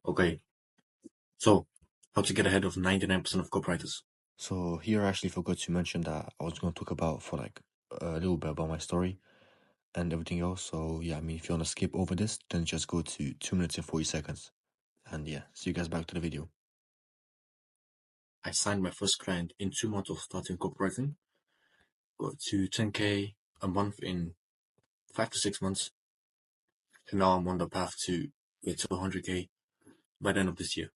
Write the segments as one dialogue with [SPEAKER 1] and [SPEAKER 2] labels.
[SPEAKER 1] Okay, so how to get ahead of 99% of copywriters. So here I actually forgot to mention that I was going to talk about for like a little bit about my story and everything else. So yeah, I mean, if you want to skip over this, then just go to 2 minutes and 40 seconds. And yeah, see you guys back to the video. I signed my first client in 2 months of starting copywriting. Got to 10K a month in 5 to 6 months. And now I'm on the path to get to 100K by the end of this year.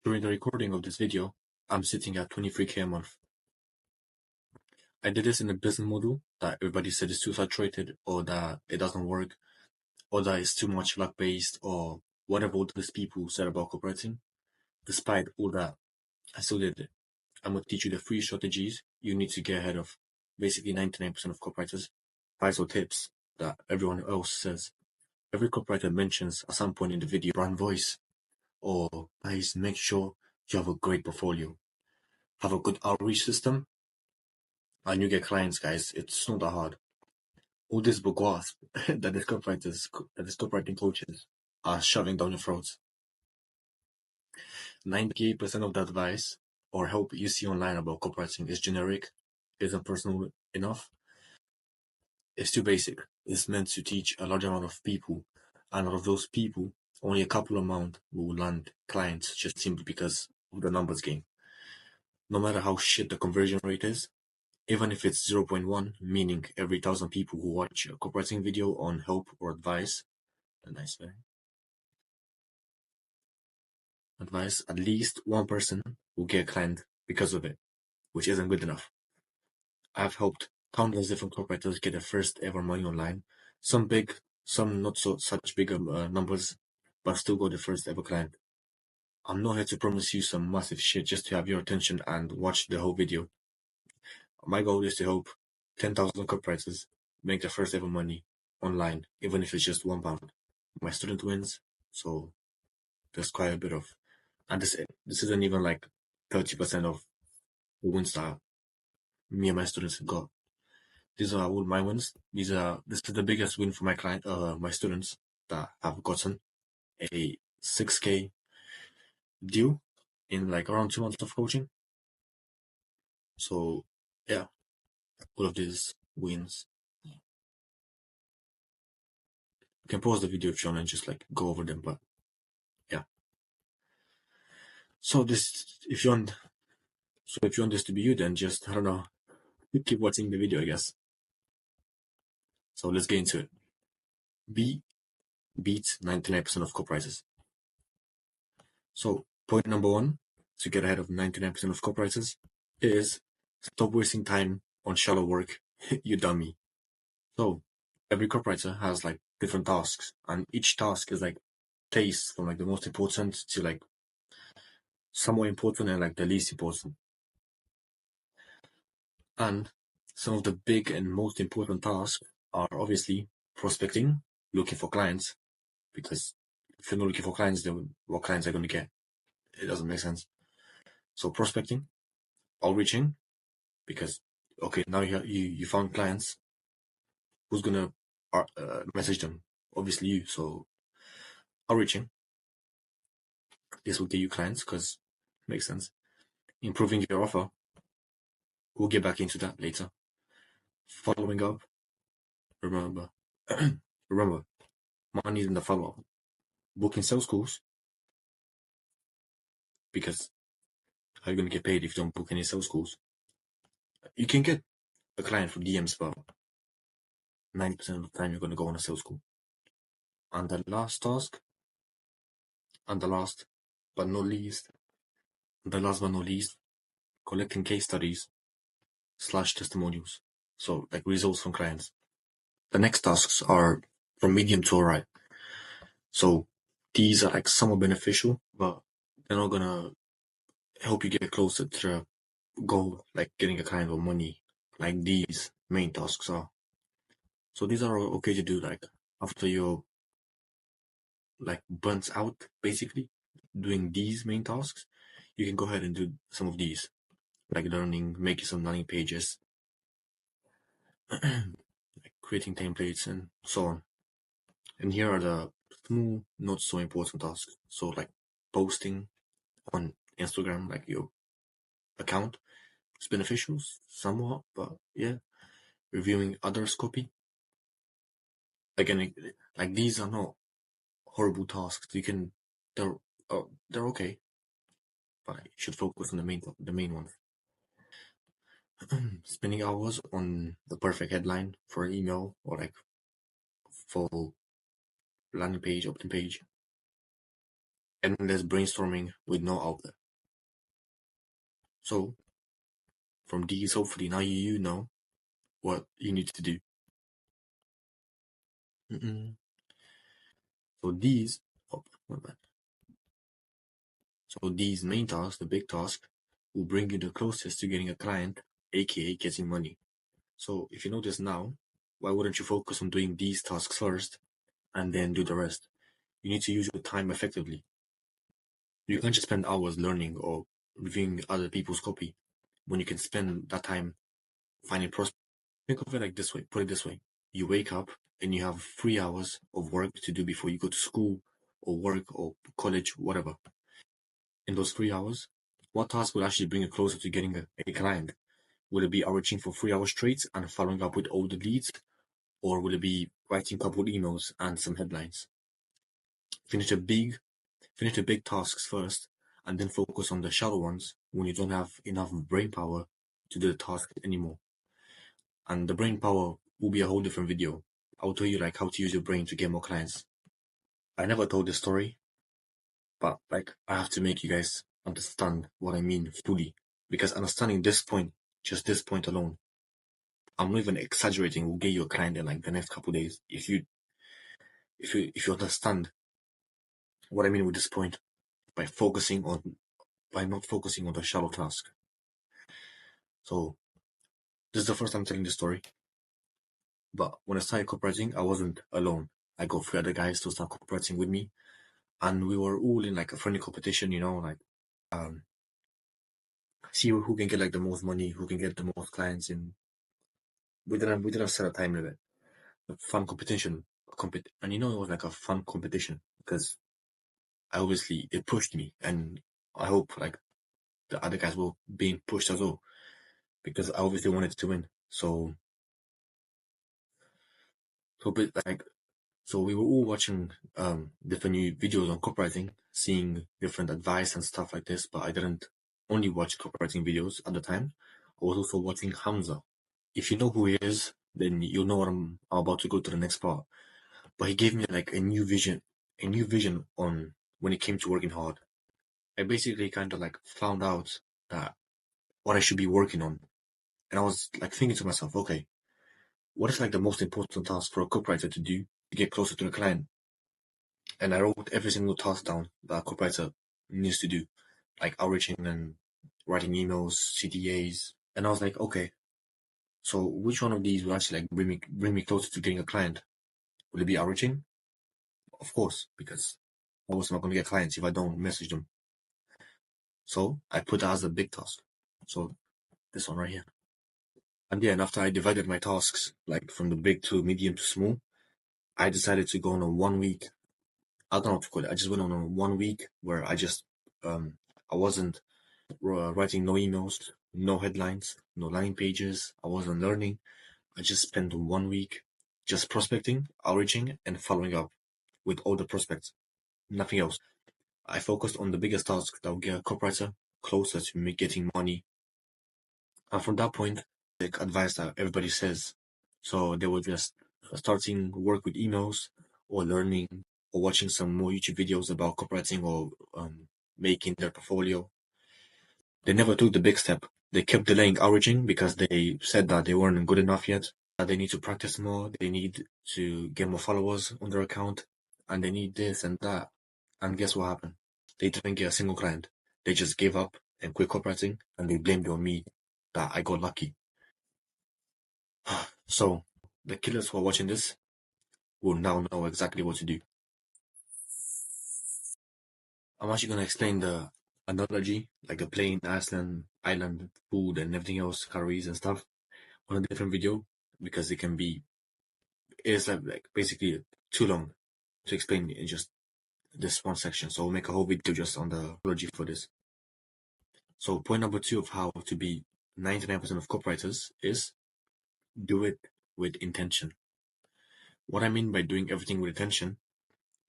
[SPEAKER 1] During the recording of this video, I'm sitting at 23K a month. I did this in a business model that everybody said is too saturated, or that it doesn't work, or that it's too much luck based, or whatever all these people said about copywriting. Despite all that, I still did it. I'm going to teach you the 3 strategies you need to get ahead of basically 99% of copywriters. 5 tips that everyone else says. Every copywriter mentions at some point in the video brand voice, or guys, make sure you have a great portfolio, have a good outreach system, and you get clients, guys. It's not that hard. All this bourgeois that these copywriting coaches are shoving down your throats. 98% of the advice or help you see online about copywriting is generic, isn't personal enough, it's too basic. It's meant to teach a large amount of people, and out of those people, only a couple amount will land clients just simply because of the numbers game. No matter how shit the conversion rate is, even if it's 0.1, meaning every 1,000 people who watch a copywriting video on help or advice, at least one person will get a client because of it, which isn't good enough. I've helped countless different copywriters get their first ever money online, some big, some not such big numbers, but still got the first ever client. I'm not here to promise you some massive shit just to have your attention and watch the whole video. My goal is to help 10,000 copywriters make their first ever money online, even if it's just £1. My student wins, so there's quite a bit of, and this isn't even like 30% of the wins that me and my students have got. These are all my wins. This is the biggest win for my students that have gotten a 6K deal in like around 2 months of coaching. So yeah, all of these wins. You can pause the video if you want and just like go over them, but yeah. So if you want this to be you, then just, I don't know, keep watching the video, I guess. So let's get into it. Beat 99% of copywriters. So point number 1 to get ahead of 99% of copywriters is stop wasting time on shallow work, you dummy. So every copywriter has like different tasks, and each task is like placed from like the most important to like somewhat important and like the least important. And some of the big and most important tasks are obviously prospecting, looking for clients, because if you're not looking for clients, then what clients are going to get? It doesn't make sense. So prospecting, outreaching, because okay, now you found clients, who's gonna message them? Obviously you. So outreaching, this will get you clients because it makes sense. Improving your offer, we'll get back into that later. Following up, remember, money is in the follow-up. Booking sales calls, because how are you gonna get paid if you don't book any sales calls? You can get a client from DMs, but 90% of the time you're gonna go on a sales call. And the last task, and the last but not least, collecting case studies / testimonials. So like results from clients. The next tasks are from medium to alright. So these are like somewhat beneficial, but they're not gonna help you get closer to the goal, like getting a client or money, like these main tasks are. So these are okay to do like after you're like burnt out, basically doing these main tasks. You can go ahead and do some of these, like learning, making some landing pages, like creating templates and so on. And here are the small, not so important tasks. So like posting on Instagram, like your account, it's beneficial somewhat, but yeah, reviewing others' copy. Again, like these are not horrible tasks. They're they're okay, but you should focus on the main ones. Spending hours on the perfect headline for an email or like full landing page, open page, endless brainstorming with no outlet. So from these, hopefully now you know what you need to do. So these, oh, my bad. So these main tasks, the big task, will bring you the closest to getting a client, aka getting money. So if you notice now, why wouldn't you focus on doing these tasks first and then do the rest? You need to use your time effectively. You can't just spend hours learning or reviewing other people's copy when you can spend that time finding prospects. Think of it like this way, put it this way. You wake up and you have 3 hours of work to do before you go to school or work or college, whatever. In those 3 hours, what task will actually bring you closer to getting a client? Will it be outreaching for 3 hours straight and following up with all the leads? Or will it be writing a couple emails and some headlines? Finish the big tasks first and then focus on the shallow ones when you don't have enough brain power to do the task anymore. And the brain power will be a whole different video. I'll tell you like how to use your brain to get more clients. I never told this story, but like I have to make you guys understand what I mean fully. Because understanding this point, just this point alone, I'm not even exaggerating, will get you a client in like the next couple of days. If you understand what I mean with this point, by not focusing on the shallow task. So this is the first time telling this story. But when I started copywriting, I wasn't alone. I got 3 other guys to start copywriting with me. And we were all in like a friendly competition, like see who can get like the most money, who can get the most clients in. We didn't set a time limit. A fun competition. And it was like a fun competition because obviously it pushed me, and I hope like the other guys were being pushed as well because I obviously wanted to win. So we were all watching different new videos on copywriting, seeing different advice and stuff like this, but I didn't only watch copywriting videos at the time. I was also watching Hamza. If you know who he is, then you'll know what I'm about to go to the next part. But he gave me like a new vision on when it came to working hard. I basically kind of like found out that what I should be working on. And I was like thinking to myself, okay, what is like the most important task for a copywriter to do to get closer to the client? And I wrote every single task down that a copywriter needs to do, like outreaching and writing emails, CTAs. And I was like, okay, so which one of these will actually like bring me closer to getting a client? Will it be outreaching? Of course, because how else am I going to get clients if I don't message them? So I put that as a big task. So this one right here. And yeah, and after I divided my tasks, like from the big to medium to small, I decided to go on a 1 week. I don't know what to call it. I just went on a 1 week where I just, I wasn't writing no emails, no headlines, no landing pages. I wasn't learning. I just spent 1 week just prospecting, outreaching, and following up with all the prospects. Nothing else. I focused on the biggest task that would get a copywriter closer to me getting money. And from that point, take advice that everybody says. So they were just starting work with emails or learning or watching some more YouTube videos about copywriting or making their portfolio. They never took the big step. They kept delaying outreaching because they said that they weren't good enough yet, that they need to practice more, they need to get more followers on their account, and they need this and that. And guess what happened? They didn't get a single client. They just gave up and quit copywriting, and they blamed it on me that I got lucky. So the killers who are watching this will now know exactly what to do. I'm actually going to explain the analogy, like the plane, island, food, and everything else, calories and stuff, on a different video because it's like basically too long. to explain in just this one section. So I'll make a whole video just on the apology for this. So point number 2 of how to be 99% of copywriters is do it with intention. What I mean by doing everything with intention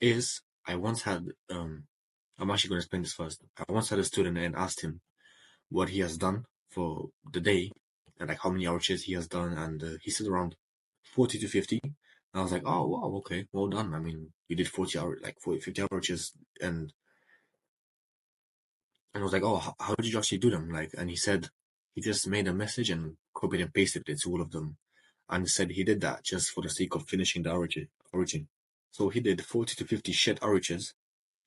[SPEAKER 1] is I once had, I'm actually going to explain this first. I once had a student and asked him what he has done for the day, and like how many outreaches he has done, and he said around 40 to 50. And I was like, oh wow, okay, well done. I mean, you did 40 hours, like 40, 50 outreaches, and I was like, oh, how did you actually do them? Like, and he said he just made a message and copied and pasted it to all of them, and said he did that just for the sake of finishing the origin. So he did 40 to 50 shit outreaches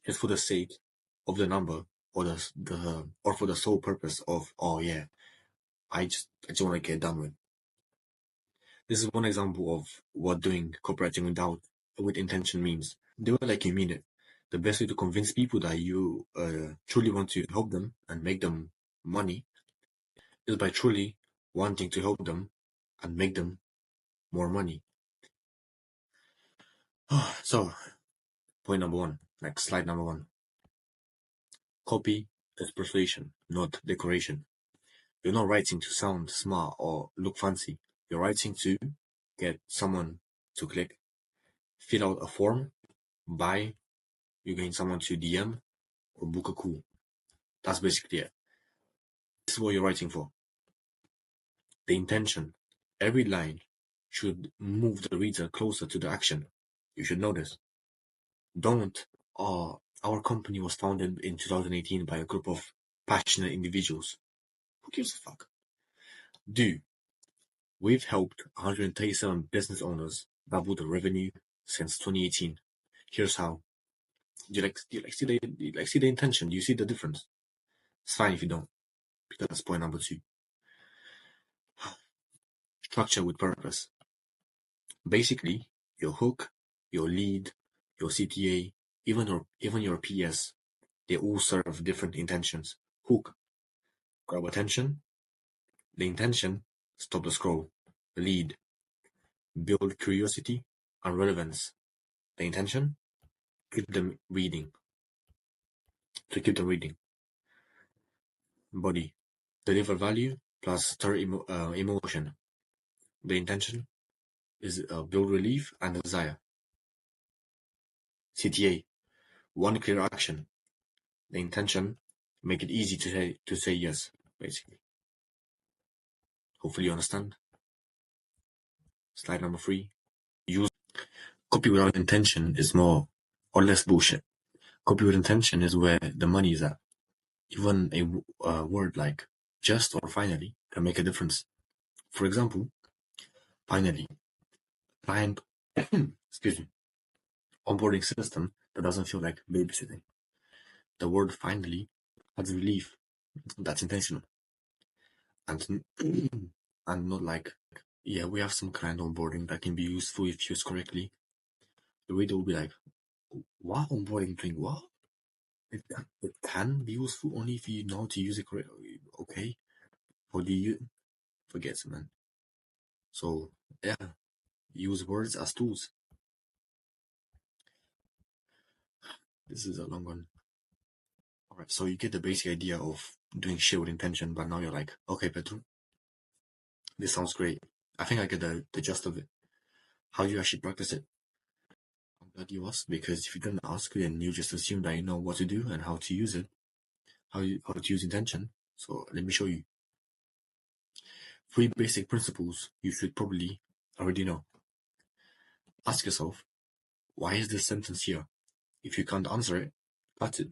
[SPEAKER 1] just for the sake of the number, or or for the sole purpose of, oh yeah, I just want to get done with. This is one example of what doing copywriting with intention means. Do it like you mean it. The best way to convince people that you truly want to help them and make them money is by truly wanting to help them and make them more money. So, point number 1, like slide number 1. Copy is persuasion, not decoration. You're not writing to sound smart or look fancy. You're writing to get someone to click, fill out a form, buy, you gain someone to DM, or book a call. That's basically it. This is what you're writing for. The intention. Every line should move the reader closer to the action. You should know this. Don't, our company was founded in 2018 by a group of passionate individuals. Who gives a fuck? Do, we've helped 137 business owners double their revenue since 2018. Here's how. Do you see the intention? Do you see the difference? It's fine if you don't, because that's point number 2. Structure with purpose. Basically, your hook, your lead, your CTA, even your PS, they all serve different intentions. Hook, grab attention. The intention, stop the scroll. The lead, build curiosity and relevance. The intention, keep them reading. Body, deliver value plus stir emotion. The intention is build relief and desire. CTA, one clear action. The intention, make it easy to say yes, basically. Hopefully you understand. Slide number 3. Use copy without intention is more or less bullshit. Copy with intention is where the money is at. Even a word like just or finally can make a difference. For example, finally, client excuse me, onboarding system that doesn't feel like babysitting. The word finally adds relief. That's intentional. And and not like, yeah, we have some client onboarding that can be useful if used correctly. The reader will be like, what onboarding doing what? It can be useful only if you know how to use it correctly. Okay, or do you forget, man? So yeah, use words as tools. This is a long one. Alright, so you get the basic idea of doing shit with intention, but now you're like, okay, Petru, this sounds great. I think I get the gist of it. How do you actually practice it? I'm glad you asked, because if you didn't ask, then you just assume that you know what to do and how to use it, how to use intention. So let me show you. 3 basic principles you should probably already know. Ask yourself, why is this sentence here? If you can't answer it, cut it.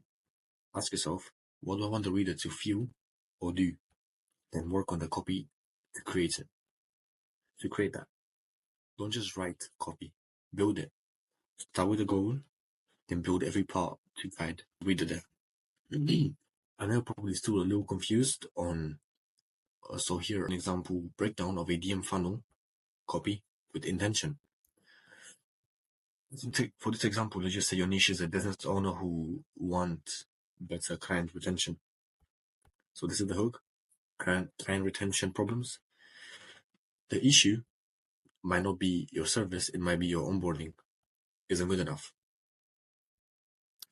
[SPEAKER 1] Ask yourself, what do I want the reader to feel or do? Then work on the copy to create it. To create that. Don't just write copy. Build it. Start with a goal, then build every part to guide the reader there. I know probably still a little confused on, so here an example breakdown of a DM funnel copy with intention. For this example, let's just say your niche is a business owner who wants better client retention. So this is the hook, client retention problems. The issue might not be your service, it might be your onboarding isn't good enough.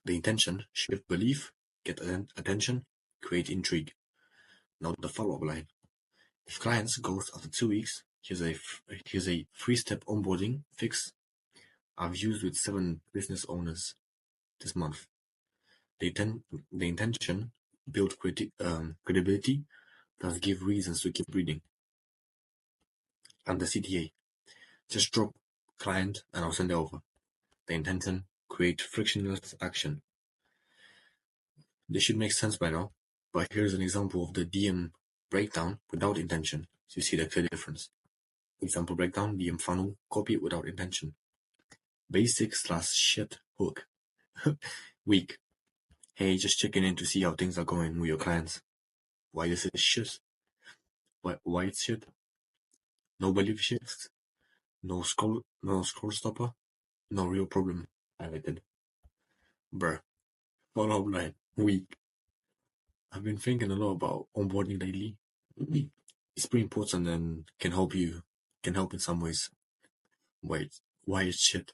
[SPEAKER 1] The intention, shift belief, get attention, create intrigue. Now the follow-up line. If clients ghost after 2 weeks, here's a 3-step onboarding fix I've used with 7 business owners this month. The intention, build credibility, plus give reasons to keep reading. And the CTA, just drop client and I'll send it over. The intention, create frictionless action. This should make sense by now, but here's an example of the DM breakdown without intention, so you see the clear difference. Example breakdown, DM funnel, copy without intention. Basic/shit hook. Weak. Hey, just checking in to see how things are going with your clients. Why this is shit? Why it's shit? No belief shift. No scroll stopper. No real problem. Highlighted. Bruh. Follow-up line. Weak. I've been thinking a lot about onboarding lately. It's pretty important and can help in some ways. Why it's shit?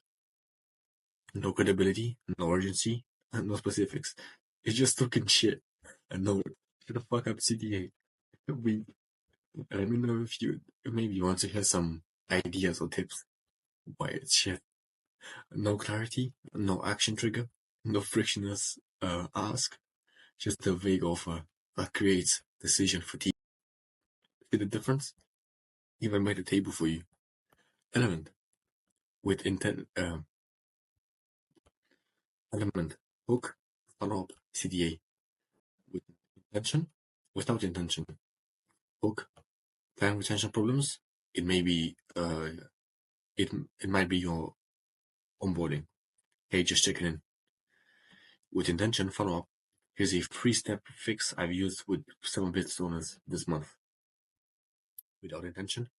[SPEAKER 1] No credibility, no urgency, and no specifics. It's just talking shit. And no, shut the fuck up, CTA. Let me know if you maybe want to hear some ideas or tips. Why it's shit. No clarity, no action trigger, no frictionless ask, just a vague offer that creates decision fatigue. See the difference? Even made a table for you. Element with intent. Element hook follow-up CTA with intention, without intention. Hook client retention problems. It may be it might be your onboarding. Hey, just checking in. With intention follow-up. Here's a 3-step fix I've used with 7 business owners this month. Without intention,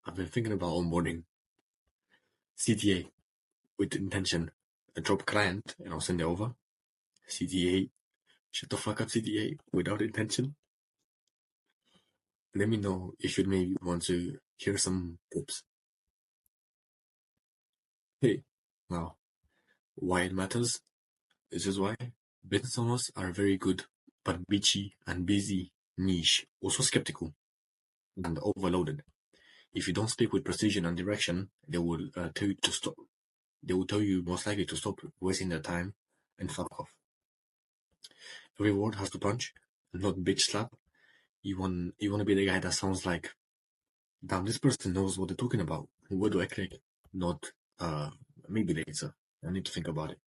[SPEAKER 1] I've been thinking about onboarding. CTA with intention, a drop client and I'll send it over. CTA, shut the fuck up, CTA, without intention. Let me know if you maybe want to hear some tips. Hey, now, why it matters? This is why business owners are very good, but bitchy and busy, niche, also skeptical, and overloaded. If you don't speak with precision and direction, they will tell you to stop. They will tell you most likely to stop wasting their time and fuck off. Every word has to punch, not bitch slap. You want to be the guy that sounds like, damn, this person knows what they're talking about. What do I click? Not maybe later. I need to think about it.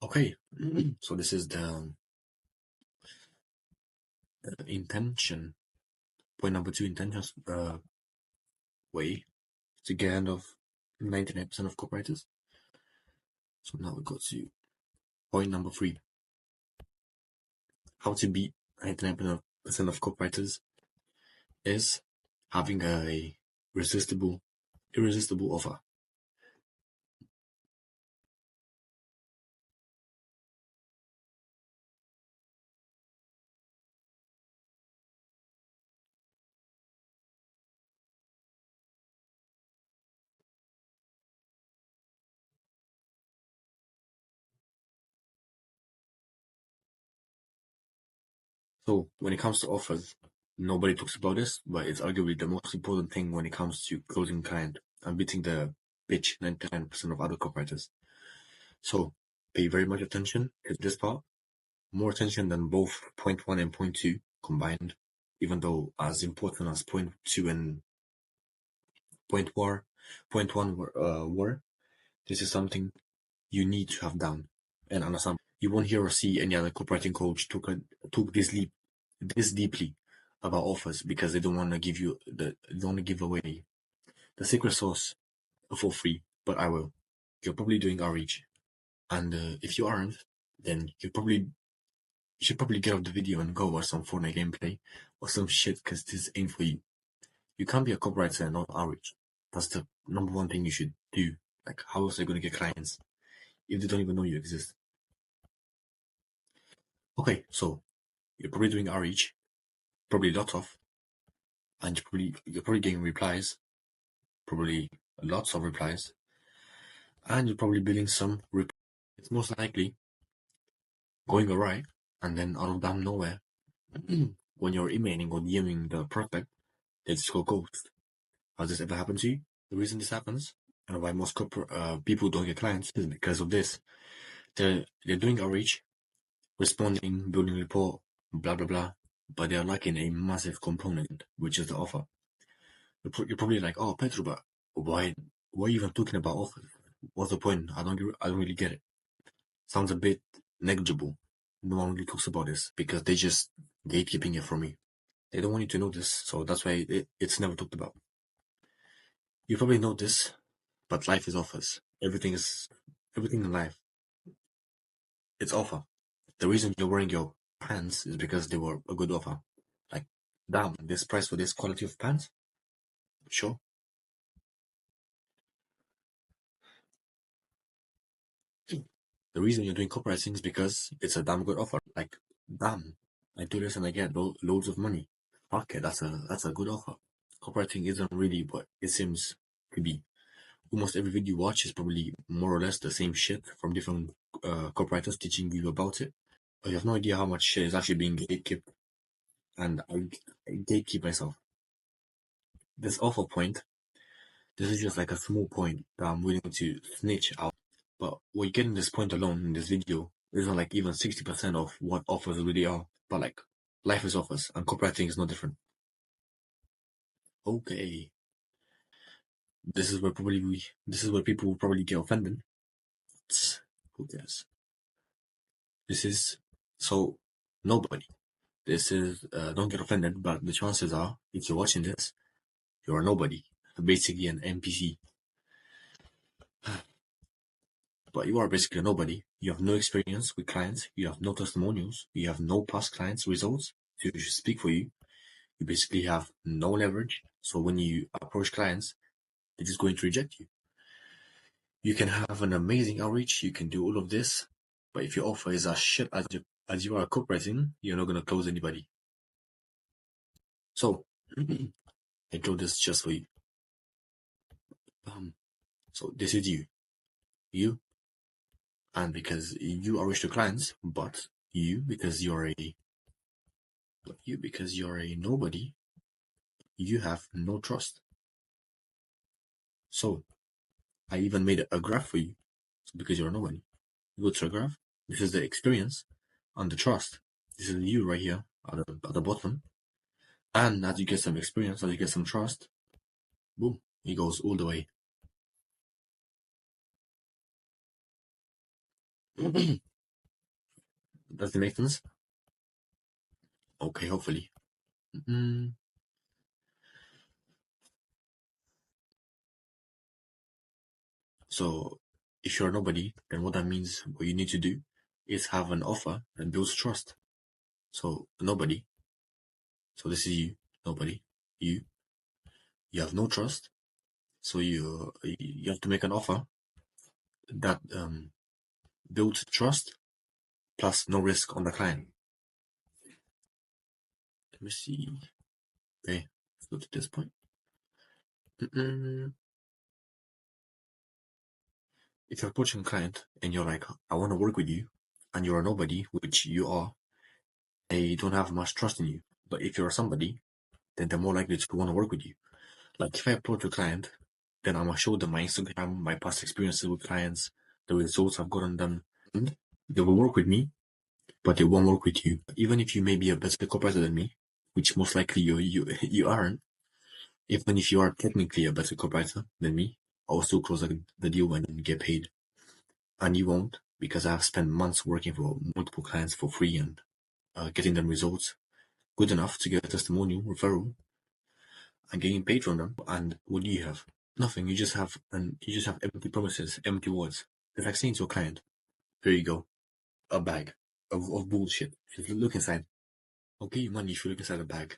[SPEAKER 1] Okay, so this is the intention. Point number 2, intentions way to get end of 99% of copywriters. So now we go to point number 3. How to beat 99% of copywriters is having a irresistible offer. So when it comes to offers, nobody talks about this, but it's arguably the most important thing when it comes to closing client and beating the bitch 99% of other copywriters. So pay very much attention to this part, more attention than both point 1 and point 2 combined, even though as important as point 2 and point 1 were, this is something you need to have down and understand. You won't hear or see any other copywriting coach talk this deeply about offers because they don't want to give away the secret sauce for free. But I will. You're probably doing outreach, and if you aren't, then you should probably get off the video and go watch some Fortnite gameplay or some shit because this ain't for you. You can't be a copywriter and not outreach. That's the number 1 thing you should do. Like, how else are you going to get clients if they don't even know you exist? Okay, so you're probably doing outreach, probably lots of, and you're probably getting replies, probably lots of replies, and you're probably building some it's most likely going awry, and then out of damn nowhere, when you're emailing or DMing the prospect, they just go ghost. Has this ever happened to you? The reason this happens, and why most people don't get clients, is because of this. They're doing outreach, responding, building rapport, blah blah blah, but they're lacking a massive component, which is the offer. You're probably like, oh, Pedro, but why are you even talking about offers? What's the point? I don't really get it. Sounds a bit negligible. No one really talks about this because they just gatekeeping it from me. They don't want you to know this, so that's why it's never talked about. You probably know this, but life is offers. Everything in life. It's offer. The reason you're wearing your pants is because they were a good offer. Like, damn, this price for this quality of pants? Sure. The reason you're doing copywriting is because it's a damn good offer. Like, damn, I do this and I get loads of money. Fuck it, that's a good offer. Copywriting isn't really what it seems to be. Almost every video you watch is probably more or less the same shit from different copywriters teaching you about it. But you have no idea how much shit is actually being gatekept. And I gatekeep myself. This offer point, this is just like a small point that I'm willing to snitch out. But what you get in this point alone in this video isn't like even 60% of what offers really are. But like, life is offers, and copywriting is no different. Okay. This is where people will probably get offended. Who cares? This is so nobody. This is don't get offended, but the chances are, if you're watching this, you're a nobody, basically an NPC. But you are basically a nobody. You have no experience with clients. You have no testimonials. You have no past clients' results to speak for you. You basically have no leverage. So when you approach clients, they're just going to reject you. You can have an amazing outreach. You can do all of this, but if your offer is as shit as you are copywriting, you're not going to close anybody. So I draw this just for you. So this is you, and because you are rich to clients, but because you're a nobody, you have no trust. So I even made a graph for you. So because you're a nobody, you go to a graph. This is the experience and the trust. This is you right here at the bottom. And as you get some experience, as you get some trust, boom, it goes all the way. Does it make sense? Okay, hopefully. So if you're nobody, then what that means, what you need to do is have an offer that builds trust. So nobody. So this is you, nobody. You have no trust. So you have to make an offer that builds trust plus no risk on the client. Let me see. Okay, let's go to this point. If you're approaching a client and you're like, I want to work with you, and you're a nobody, which you are, they don't have much trust in you. But if you're somebody, then they're more likely to want to work with you. Like if I approach a client, then I'm gonna show them my Instagram, my past experiences with clients, the results I've gotten them. And they will work with me, but they won't work with you. Even if you may be a better copywriter than me, which most likely you aren't, even if you are technically a better copywriter than me, I'll still close the deal and get paid. And you won't, because I've spent months working for multiple clients for free and getting them results good enough to get a testimonial, referral, and getting paid from them. And what do you have? Nothing. You just have empty promises, empty words. It's like saying to a client, "Here you go, a bag of bullshit. If you look inside, I'll give you money if you look inside the bag."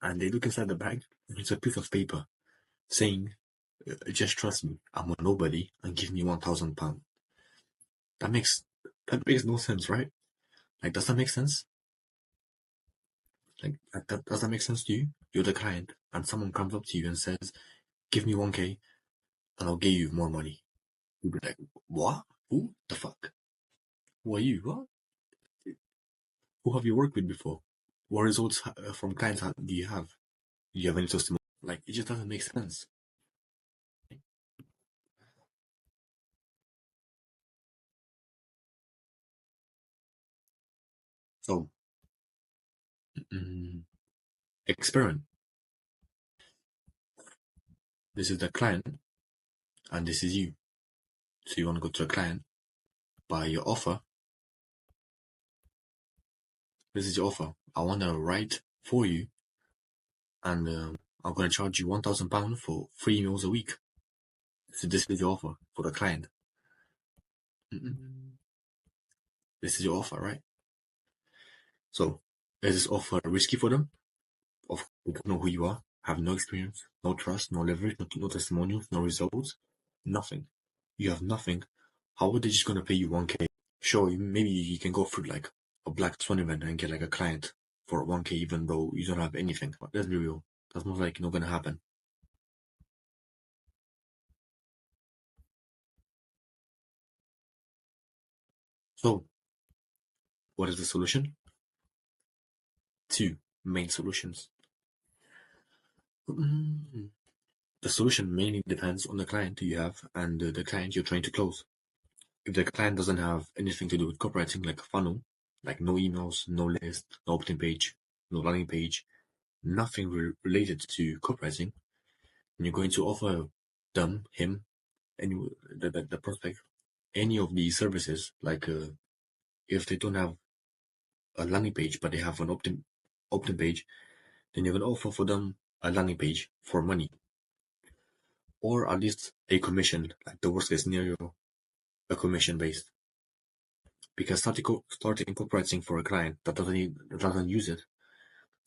[SPEAKER 1] And they look inside the bag, and it's a piece of paper saying, "Just trust me. I'm a nobody, and give me £1,000." That makes no sense, right? Like, does that make sense? Like, does that make sense to you? You're the client, and someone comes up to you and says, "Give me 1K, and I'll give you more money." You'd be like, "What? Who the fuck?" Who are you? What? Who have you worked with before? What results from clients do you have? Do you have any testimony? Like, it just doesn't make sense. So, mm, experiment. This is the client, and this is you. So you want to go to a client, buy your offer. This is your offer. I want to write for you, and I'm going to charge you £1,000 for 3 emails a week. So this is your offer for the client. This is your offer, right? So, is this offer risky for them? They don't know who you are, have no experience, no trust, no leverage, no testimonials, no results, nothing. You have nothing. How are they just going to pay you 1K? Sure, maybe you can go through like a Black Swan event and get like a client for 1K even though you don't have anything. But let's be real, that's most likely not going to happen. So, what is the solution? Two main solutions. The solution mainly depends on the client you have and the client you're trying to close. If the client doesn't have anything to do with copywriting, like a funnel, like no emails, no list, no opt-in page, no landing page, nothing related to copywriting, and you're going to offer him, any the prospect, any of these services, like if they don't have a landing page but they have an opt-in page, then you're going to offer for them a landing page for money, or at least a commission, like the worst case scenario, a commission based. Because starting copywriting for a client that doesn't use it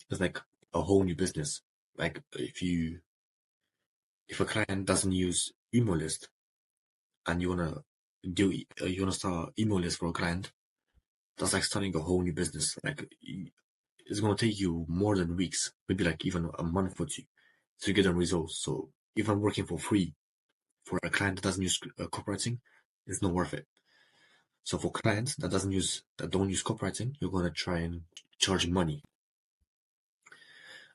[SPEAKER 1] is like a whole new business. Like if a client doesn't use email list and you wanna start email list for a client, that's like starting a whole new business. Like it's gonna take you more than weeks, maybe like even a month or two, to get them results. So even working for free for a client that doesn't use copywriting, it's not worth it. So for clients that don't use copywriting, you're gonna try and charge money.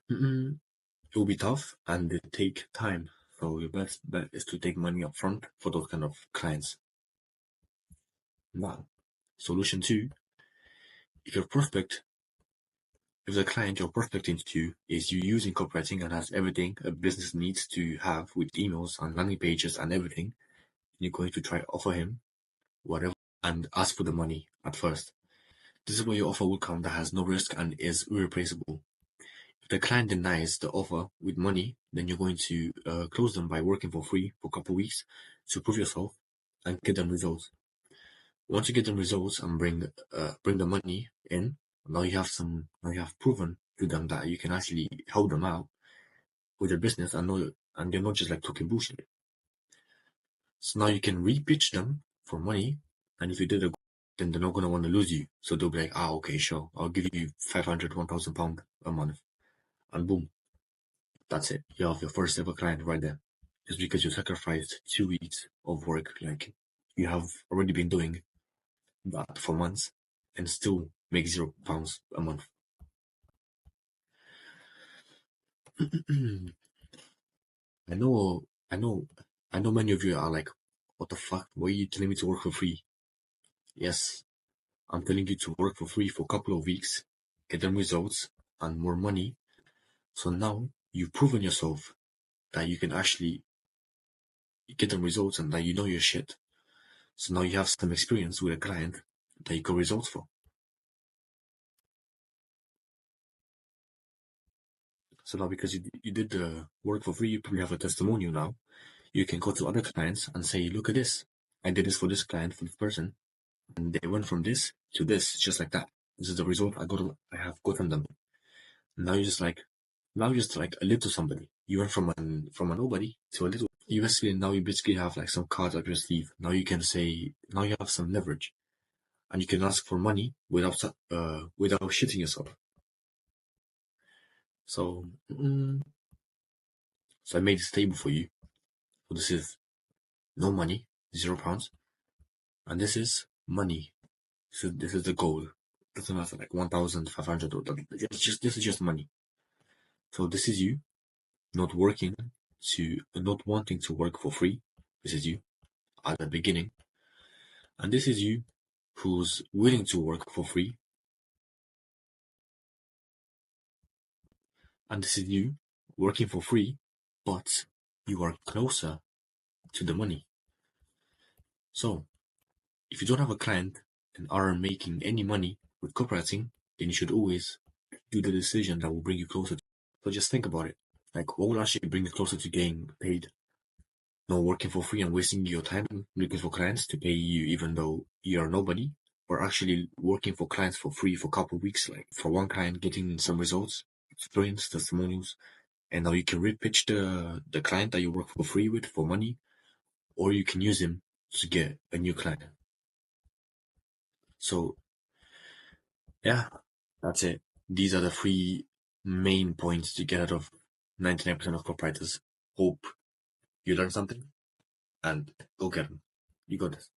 [SPEAKER 1] It will be tough and it take time. So your best bet is to take money up front for those kind of clients. Now, solution two, if the client you're prospecting to is you using copywriting and has everything a business needs to have with emails and landing pages and everything, you're going to try offer him whatever and ask for the money at first. This is where your offer will come that has no risk and is irreplaceable. If the client denies the offer with money, then you're going to close them by working for free for a couple of weeks to prove yourself and get them results. Once you get them results and bring the money in, now you have proven to them that you can actually help them out with their business and they're not just like talking bullshit. So now you can re-pitch them for money, and if you did then they're not gonna want to lose you. So they'll be like, okay, sure, I'll give you 500, £1,000 a month, and boom, that's it. You have your first ever client right there. Just because you sacrificed 2 weeks of work, like you have already been doing that for months, and still make £0 a month. I know, I know, I know. Many of you are like, "What the fuck? Why are you telling me to work for free?" Yes, I'm telling you to work for free for a couple of weeks, get them results and more money. So now you've proven yourself that you can actually get them results and that you know your shit. So now you have some experience with a client that you got results for. So now because you did the work for free, you probably have a testimonial now. You can go to other clients and say, look at this. I did this for this client, for this person. And they went from this to this, just like that. This is the result I have gotten them. Now you're just like a little somebody. You went from a nobody to a little. You basically have like some cards up your sleeve. Now you can say, now you have some leverage, and you can ask for money without shitting yourself. So, so I made this table for you. So this is no money, £0, and this is money, So this is the goal. Doesn't matter, like 1,500 or this is just money. So this is you not not wanting to work for free. This is you at the beginning. And this is you who's willing to work for free. And this is you working for free, but you are closer to the money. So if you don't have a client and aren't making any money with copywriting, then you should always do the decision that will bring you closer. So just think about it. Like, what will actually bring you closer to getting paid? Not working for free and wasting your time looking for clients to pay you even though you're nobody, or actually working for clients for free for a couple of weeks, like for one client getting some results, experience, testimonials, and now you can repitch the client that you work for free with for money, or you can use him to get a new client. So yeah, that's it. These are the three main points to get out of 99% of copywriters. Hope you learned something and go get them. You got this.